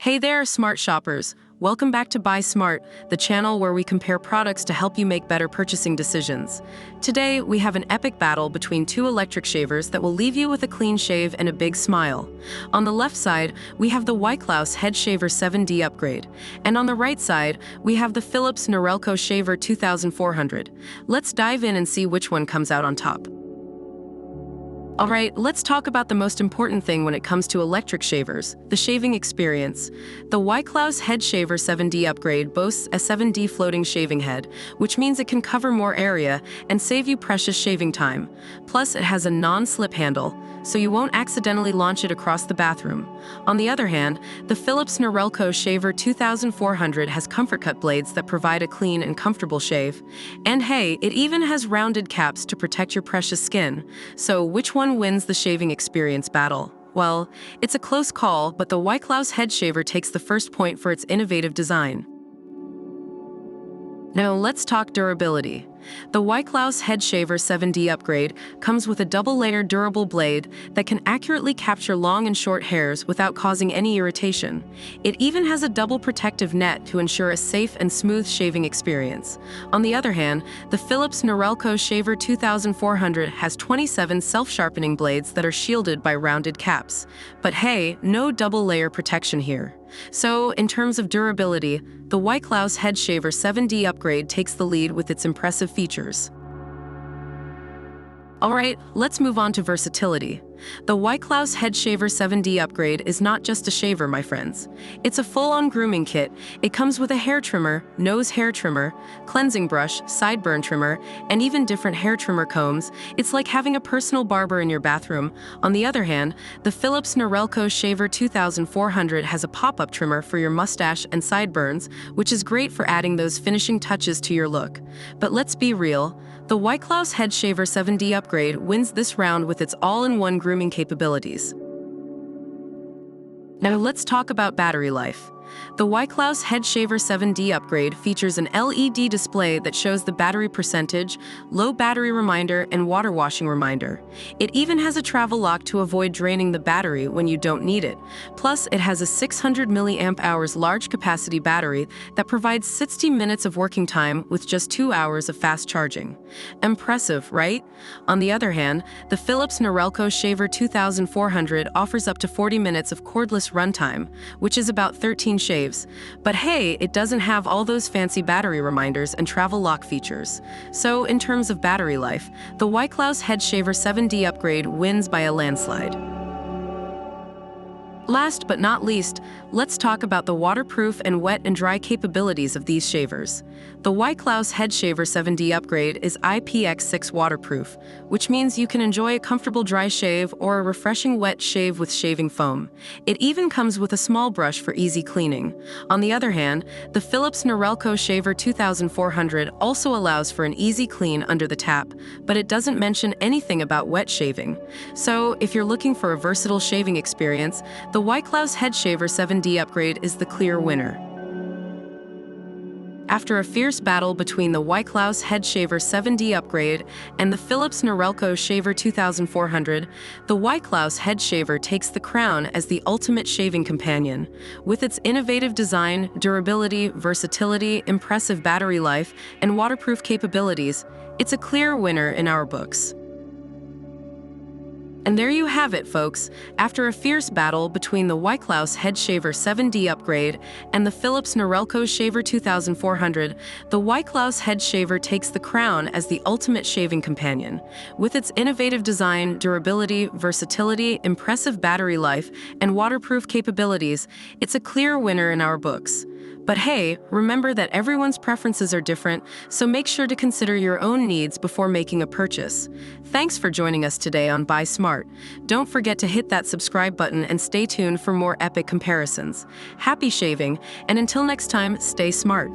Hey there, smart shoppers. Welcome back to Buy Smart, the channel where we compare products to help you make better purchasing decisions. Today, we have an epic battle between two electric shavers that will leave you with a clean shave and a big smile. On the left side, we have the Wyklaus Head Shaver 7D Upgrade, and on the right side, we have the Philips Norelco Shaver 2400. Let's dive in and see which one comes out on top. Alright, let's talk about the most important thing when it comes to electric shavers, the shaving experience. The Wyklaus Head Shaver 7D Upgrade boasts a 7D floating shaving head, which means it can cover more area and save you precious shaving time. Plus, it has a non-slip handle, so you won't accidentally launch it across the bathroom. On the other hand, the Philips Norelco Shaver 2400 has comfort cut blades that provide a clean and comfortable shave. And hey, it even has rounded caps to protect your precious skin. So which one wins the shaving experience battle? Well, it's a close call, but the Wyklaus Head Shaver takes the first point for its innovative design. Now let's talk durability. The Wyklaus Head Shaver 7D Upgrade comes with a double-layered durable blade that can accurately capture long and short hairs without causing any irritation. It even has a double protective net to ensure a safe and smooth shaving experience. On the other hand, the Philips Norelco Shaver 2400 has 27 self-sharpening blades that are shielded by rounded caps. But hey, no double-layer protection here. So, in terms of durability, the Wyklaus Head Shaver 7D Upgrade takes the lead with its impressive features. Alright, let's move on to versatility. The Wyklaus Head Shaver 7D Upgrade is not just a shaver, my friends. It's a full-on grooming kit. It comes with a hair trimmer, nose hair trimmer, cleansing brush, sideburn trimmer, and even different hair trimmer combs. It's like having a personal barber in your bathroom. On the other hand, the Philips Norelco Shaver 2400 has a pop-up trimmer for your mustache and sideburns, which is great for adding those finishing touches to your look. But let's be real. The Wyklaus Head Shaver 7D Upgrade wins this round with its all-in-one grooming capabilities. Now let's talk about battery life. The Wyklaus Head Shaver 7D Upgrade features an LED display that shows the battery percentage, low battery reminder, and water washing reminder. It even has a travel lock to avoid draining the battery when you don't need it. Plus, it has a 600 mAh large capacity battery that provides 60 minutes of working time with just 2 hours of fast charging. Impressive, right? On the other hand, the Philips Norelco Shaver 2400 offers up to 40 minutes of cordless runtime, which is about 13 shaves. But hey, it doesn't have all those fancy battery reminders and travel lock features. So in terms of battery life, the Wyklaus Head Shaver 7D Upgrade wins by a landslide. Last but not least, let's talk about the waterproof and wet and dry capabilities of these shavers. The Wyklaus Head Shaver 7D Upgrade is IPX6 waterproof, which means you can enjoy a comfortable dry shave or a refreshing wet shave with shaving foam. It even comes with a small brush for easy cleaning. On the other hand, the Philips Norelco Shaver 2400 also allows for an easy clean under the tap, but it doesn't mention anything about wet shaving. So, if you're looking for a versatile shaving experience, the Wyklaus Head Shaver 7D Upgrade is the clear winner. After a fierce battle between the Wyklaus Head Shaver 7D Upgrade and the Philips Norelco Shaver 2400, the Wyklaus Head Shaver takes the crown as the ultimate shaving companion. With its innovative design, durability, versatility, impressive battery life, and waterproof capabilities, it's a clear winner in our books. And there you have it, folks. After a fierce battle between the Wyklaus Head Shaver 7D Upgrade and the Philips Norelco Shaver 2400, the Wyklaus Head Shaver takes the crown as the ultimate shaving companion. With its innovative design, durability, versatility, impressive battery life, and waterproof capabilities, it's a clear winner in our books. But hey, remember that everyone's preferences are different, so make sure to consider your own needs before making a purchase. Thanks for joining us today on Buy Smart. Don't forget to hit that subscribe button and stay tuned for more epic comparisons. Happy shaving, and until next time, stay smart.